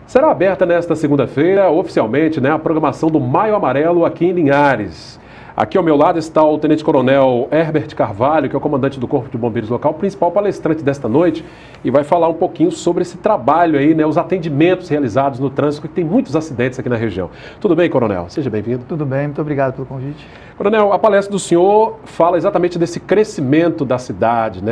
Será aberta nesta segunda-feira, oficialmente, a programação do Maio Amarelo aqui em Linhares. Aqui ao meu lado está o Tenente-Coronel Herbert Carvalho, que é o comandante do Corpo de Bombeiros local, principal palestrante desta noite, e vai falar um pouquinho sobre esse trabalho aí, os atendimentos realizados no trânsito, que tem muitos acidentes aqui na região. Tudo bem, Coronel? Seja bem-vindo. Tudo bem, muito obrigado pelo convite. Coronel, a palestra do senhor fala exatamente desse crescimento da cidade,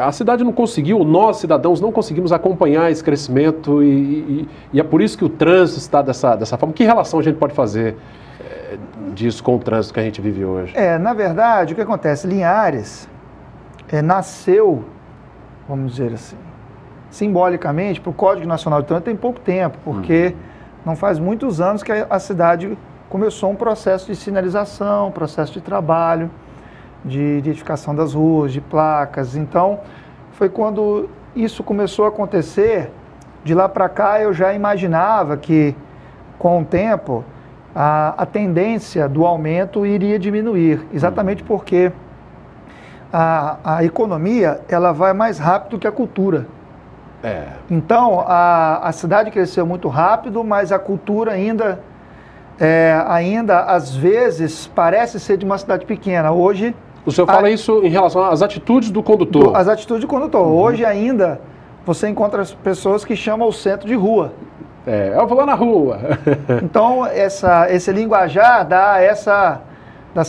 a cidade não conseguiu, nós cidadãos não conseguimos acompanhar esse crescimento e é por isso que o trânsito está dessa forma. Que relação a gente pode fazer disso com o trânsito que a gente vive hoje? Na verdade, o que acontece? Linhares nasceu, vamos dizer assim, simbolicamente, para o Código Nacional de Trânsito tem pouco tempo, porque não faz muitos anos que a cidade começou um processo de sinalização, processo de trabalho, de identificação das ruas, de placas. Então, foi quando isso começou a acontecer. De lá para cá, eu já imaginava que, com o tempo, a tendência do aumento iria diminuir, exatamente porque a economia ela vai mais rápido que a cultura. Então, a cidade cresceu muito rápido, mas a cultura ainda às vezes, parece ser de uma cidade pequena. Hoje... O senhor fala isso em relação às atitudes do condutor? As atitudes do condutor. Hoje ainda, você encontra as pessoas que chamam o centro de rua. Eu vou lá na rua. Então, esse linguajar dá essa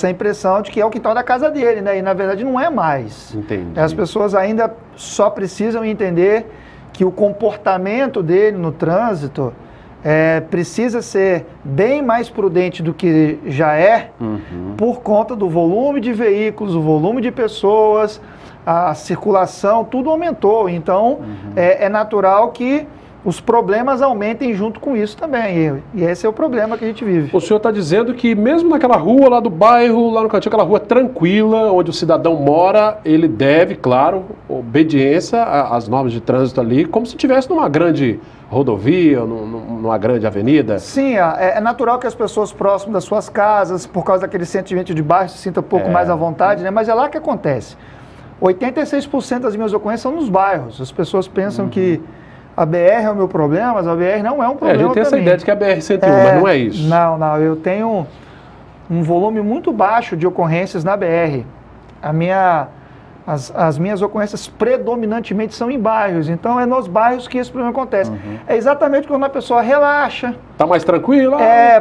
impressão de que é o quintal da casa dele, E na verdade não é mais. Entendi. As pessoas ainda só precisam entender que o comportamento dele no trânsito precisa ser bem mais prudente do que já por conta do volume de veículos, o volume de pessoas, a circulação, tudo aumentou. Então, é natural que os problemas aumentem junto com isso também. E esse é o problema que a gente vive. O senhor está dizendo que mesmo naquela rua lá do bairro, lá no cantinho, aquela rua tranquila, onde o cidadão mora, ele deve, claro, obediência às normas de trânsito ali, como se estivesse numa grande rodovia, numa grande avenida? Sim, é natural que as pessoas próximas das suas casas, por causa daquele sentimento de bairro, se sintam um pouco mais à vontade, mas é lá que acontece. 86% das minhas ocorrências são nos bairros. As pessoas pensam que a BR é o meu problema, mas a BR não é um problema. A gente tem essa ideia de que é a BR-101, mas não é isso. Não, eu tenho um volume muito baixo de ocorrências na BR. As minhas ocorrências predominantemente são em bairros, então é nos bairros que esse problema acontece. É exatamente quando a pessoa relaxa. Está mais tranquila?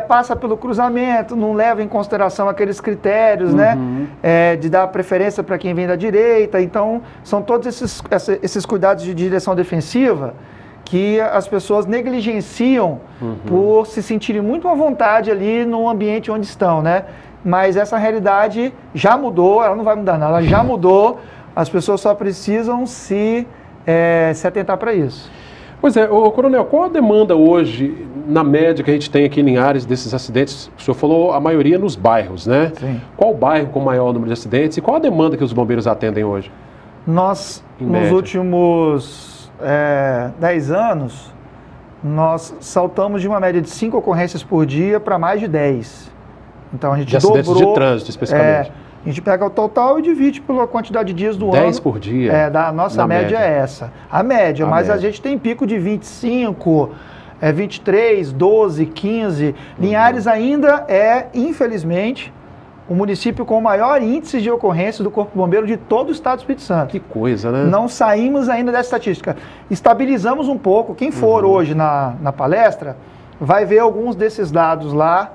Passa pelo cruzamento, não leva em consideração aqueles critérios, de dar preferência para quem vem da direita. Então, são todos esses cuidados de direção defensiva que as pessoas negligenciam por se sentirem muito à vontade ali no ambiente onde estão, Mas essa realidade já mudou, ela não vai mudar nada, ela já mudou, as pessoas só precisam se atentar para isso. Pois é, Coronel, qual a demanda hoje, na média, que a gente tem aqui em Linhares desses acidentes? O senhor falou a maioria nos bairros, Sim. Qual o bairro com maior número de acidentes e qual a demanda que os bombeiros atendem hoje? Nós, nos últimos 10 anos, nós saltamos de uma média de 5 ocorrências por dia para mais de 10. Então a gente de acidentes de trânsito, especificamente. A gente pega o total e divide pela quantidade de dias do ano. 10 por dia? A nossa média é essa. A média, mas a gente tem pico de 25, 23, 12, 15. Linhares ainda infelizmente, o município com o maior índice de ocorrência do Corpo Bombeiro de todo o estado do Espírito Santo. Que coisa, Não saímos ainda dessa estatística. Estabilizamos um pouco. Quem for hoje na palestra vai ver alguns desses dados lá,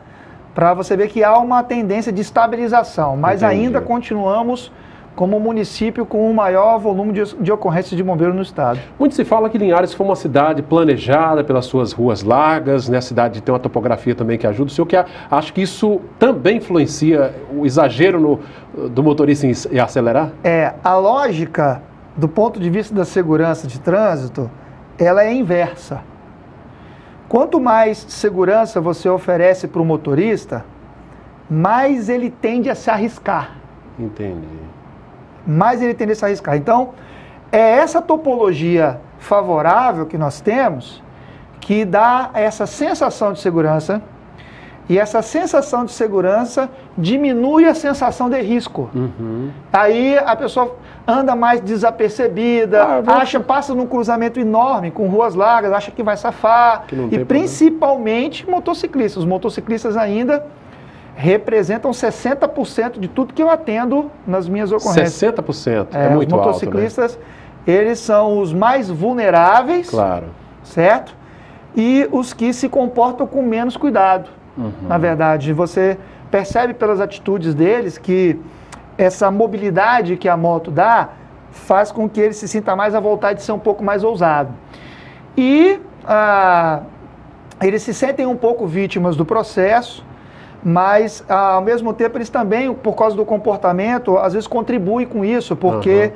para você ver que há uma tendência de estabilização, mas ainda continuamos como município com o maior volume de ocorrências de bombeiro no estado. Muito se fala que Linhares foi uma cidade planejada pelas suas ruas largas, a cidade tem uma topografia também que ajuda. O senhor acha que isso também influencia o exagero do motorista em acelerar? A lógica, do ponto de vista da segurança de trânsito, ela é inversa. Quanto mais segurança você oferece para o motorista, mais ele tende a se arriscar. Entendi. Mais ele tende a se arriscar. Então, é essa topologia favorável que nós temos que dá essa sensação de segurança, E essa sensação de segurança diminui a sensação de risco. Aí a pessoa anda mais desapercebida, passa num cruzamento enorme, com ruas largas, acha que vai safar. E principalmente motociclistas. Os motociclistas ainda representam 60% de tudo que eu atendo nas minhas ocorrências. 60%? É muito alto, né? Os motociclistas, eles são os mais vulneráveis, claro, certo? E os que se comportam com menos cuidado. Na verdade, você percebe pelas atitudes deles que essa mobilidade que a moto dá faz com que ele se sinta mais à vontade de ser um pouco mais ousado. E eles se sentem um pouco vítimas do processo, mas ao mesmo tempo eles também, por causa do comportamento, às vezes contribuem com isso, porque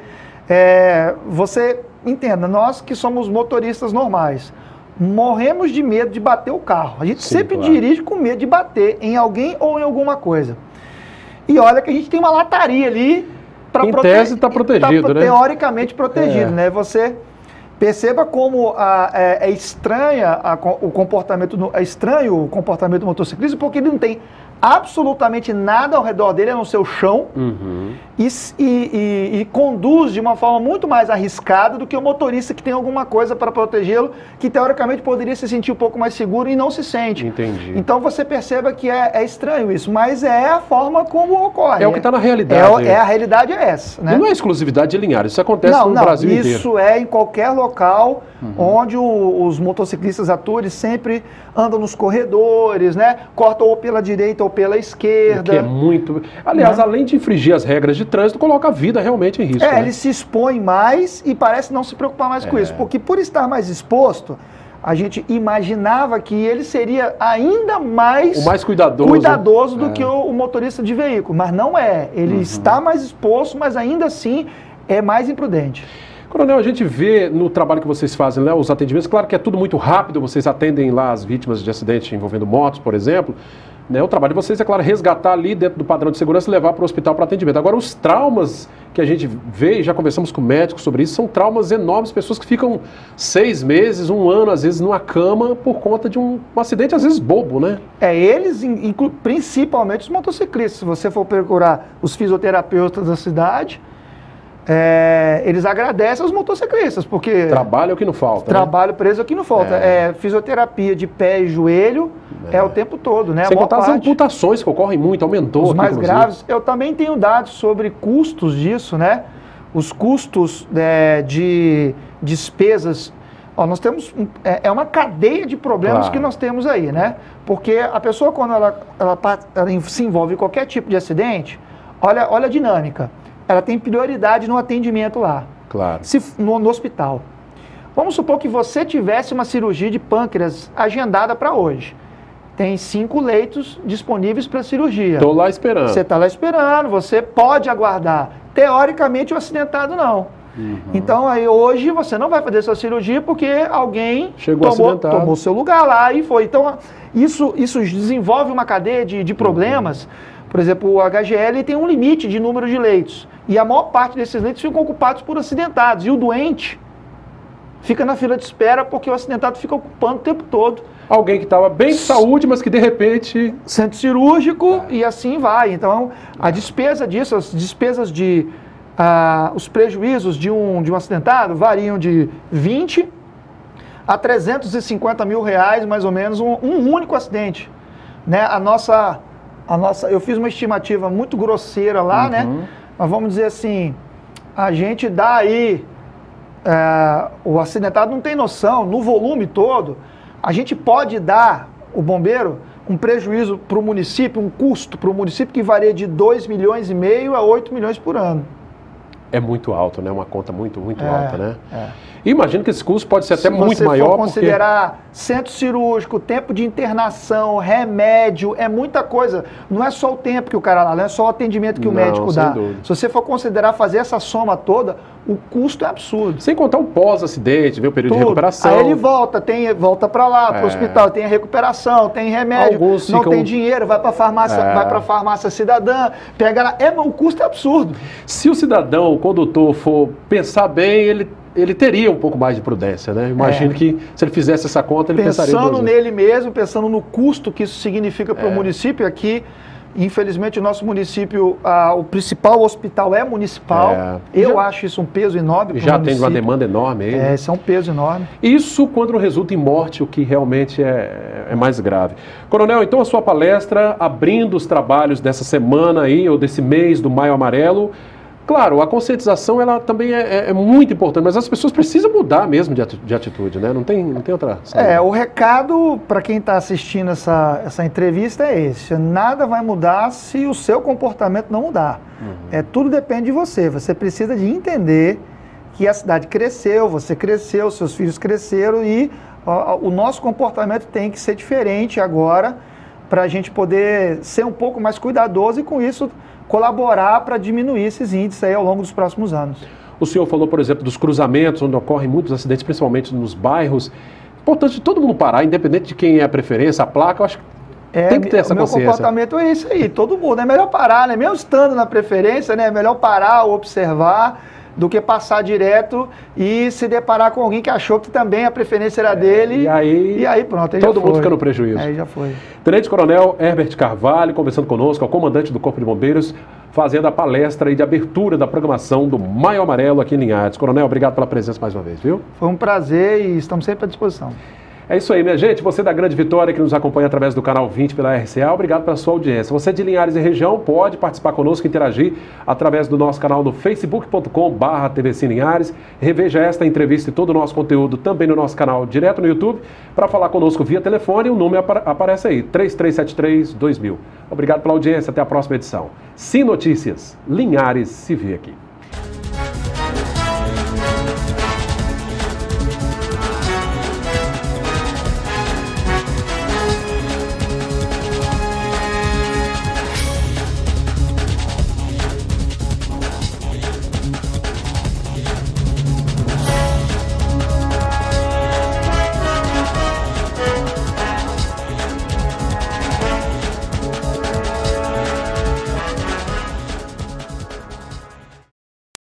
você entenda, nós que somos motoristas normais, morremos de medo de bater o carro. A gente sempre dirige com medo de bater em alguém ou em alguma coisa. E olha que a gente tem uma lataria ali para proteger. Em tese está protegido, né? Teoricamente protegido, né? Você perceba como é estranho o comportamento do motociclista, porque ele não tem absolutamente nada ao redor dele, a não ser o chão, e conduz de uma forma muito mais arriscada do que o motorista que tem alguma coisa para protegê-lo, que teoricamente poderia se sentir um pouco mais seguro e não se sente. Entendi. Então você perceba que é estranho isso, mas é a forma como ocorre. É o que está na realidade. A realidade é essa, né? E não é exclusividade de Linhares, isso acontece no Brasil inteiro. Isso é em qualquer local onde os motociclistas atuam, eles sempre andam nos corredores, né? Cortam ou pela direita ou pela esquerda. Que é muito... Aliás, além de infringir as regras de trânsito, coloca a vida realmente em risco. Ele se expõe mais e parece não se preocupar mais com isso, porque por estar mais exposto, a gente imaginava que ele seria ainda mais, cuidadoso do que o motorista de veículo, mas não é. Ele está mais exposto, mas ainda assim é mais imprudente. Coronel, a gente vê no trabalho que vocês fazem, né, os atendimentos, claro que é tudo muito rápido, vocês atendem lá as vítimas de acidente envolvendo motos, por exemplo, né, o trabalho de vocês é, claro, resgatar ali dentro do padrão de segurança e levar para o hospital para atendimento. Agora, os traumas que a gente vê, e já conversamos com médicos sobre isso, são traumas enormes, pessoas que ficam 6 meses, 1 ano, às vezes, numa cama por conta de um acidente, às vezes, bobo, né? Eles, principalmente os motociclistas, se você for procurar os fisioterapeutas da cidade... eles agradecem aos motociclistas, porque... Trabalho é o que não falta. Trabalho preso é o que não falta. Fisioterapia de pé e joelho o tempo todo, né? Sem contar as amputações que ocorrem muito, aumentou. Os mais graves. Eu também tenho dados sobre custos disso, né? Os custos de despesas. Nós temos... uma cadeia de problemas que nós temos aí, né? Porque a pessoa, quando ela se envolve em qualquer tipo de acidente, olha a dinâmica. Ela tem prioridade no atendimento lá. Claro. No hospital. Vamos supor que você tivesse uma cirurgia de pâncreas agendada para hoje. Tem 5 leitos disponíveis para cirurgia. Estou lá esperando. Você está lá esperando, você pode aguardar. Teoricamente, o acidentado não. Então, aí hoje você não vai fazer sua cirurgia porque alguém tomou seu lugar lá e foi. Então, isso desenvolve uma cadeia de problemas. Por exemplo, o HGL tem um limite de número de leitos. E a maior parte desses leitos ficam ocupados por acidentados. E o doente fica na fila de espera porque o acidentado fica ocupando o tempo todo. Alguém que estava bem de saúde, mas que de repente... Centro cirúrgico e assim vai. Então, a despesa disso, as despesas os prejuízos de um acidentado variam de 20 a 350 mil reais, mais ou menos, um único acidente. Né? Eu fiz uma estimativa muito grosseira lá, né? Mas vamos dizer assim, a gente dá aí, o acidentado não tem noção, no volume todo, a gente pode dar, o bombeiro, um prejuízo para o município, um custo para o município que varia de 2,5 milhões a 8 milhões por ano. É muito alto, né? Uma conta muito alta, né? E imagino que esse custo pode ser até muito maior. Se você considerar centro cirúrgico, tempo de internação, remédio, é muita coisa. Não é só o tempo que o cara lá, não é só o atendimento que o médico dá. Se você for considerar fazer essa soma toda, o custo é absurdo. Sem contar o pós-acidente, vem o período de recuperação. Aí ele volta para lá, para o hospital, tem a recuperação, tem remédio, Alguns não ficam... tem dinheiro, vai para a farmácia cidadã, pega lá. O custo é absurdo. Se o cidadão, o condutor, for pensar bem, ele teria um pouco mais de prudência, né? Imagino que se ele fizesse essa conta, ele pensaria duas vezes. Pensando nele mesmo, pensando no custo que isso significa para o município aqui. Infelizmente, o nosso município, o principal hospital é municipal. Eu acho isso um peso enorme para o município. Já tem uma demanda enorme aí. Isso é um peso enorme. Isso quando não resulta em morte, o que realmente é mais grave. Coronel, então a sua palestra, abrindo os trabalhos dessa semana aí, ou desse mês do Maio Amarelo. Claro, a conscientização ela também é muito importante, mas as pessoas precisam mudar mesmo de atitude, né? Não tem outra saída. O recado para quem está assistindo essa entrevista é esse: nada vai mudar se o seu comportamento não mudar. Tudo depende de você. Você precisa de entender que a cidade cresceu, você cresceu, seus filhos cresceram e o nosso comportamento tem que ser diferente agora para a gente poder ser um pouco mais cuidadoso e com isso colaborar para diminuir esses índices aí ao longo dos próximos anos. O senhor falou, por exemplo, dos cruzamentos, onde ocorrem muitos acidentes, principalmente nos bairros. Importante todo mundo parar, independente de quem é a preferência, a placa, eu acho que tem que ter essa consciência. O meu comportamento é isso aí, todo mundo. É melhor parar, né? Mesmo estando na preferência, né? É melhor parar, observar, do que passar direto e se deparar com alguém que achou que também a preferência era dele. E aí pronto, aí todo mundo fica no prejuízo. Aí já foi. Tenente Coronel Herbert Carvalho, conversando conosco, é o comandante do Corpo de Bombeiros, fazendo a palestra aí de abertura da programação do Maio Amarelo aqui em Linhares. Coronel, obrigado pela presença mais uma vez, viu? Foi um prazer e estamos sempre à disposição. É isso aí, minha gente. Você da Grande Vitória que nos acompanha através do canal 20 pela RCA, obrigado pela sua audiência. Você de Linhares e região pode participar conosco, interagir através do nosso canal no facebook.com/TVC Linhares. Reveja esta entrevista e todo o nosso conteúdo também no nosso canal direto no YouTube. Para falar conosco via telefone, o número aparece aí, 3373-2000. Obrigado pela audiência, até a próxima edição. Sim Notícias, Linhares se vê aqui.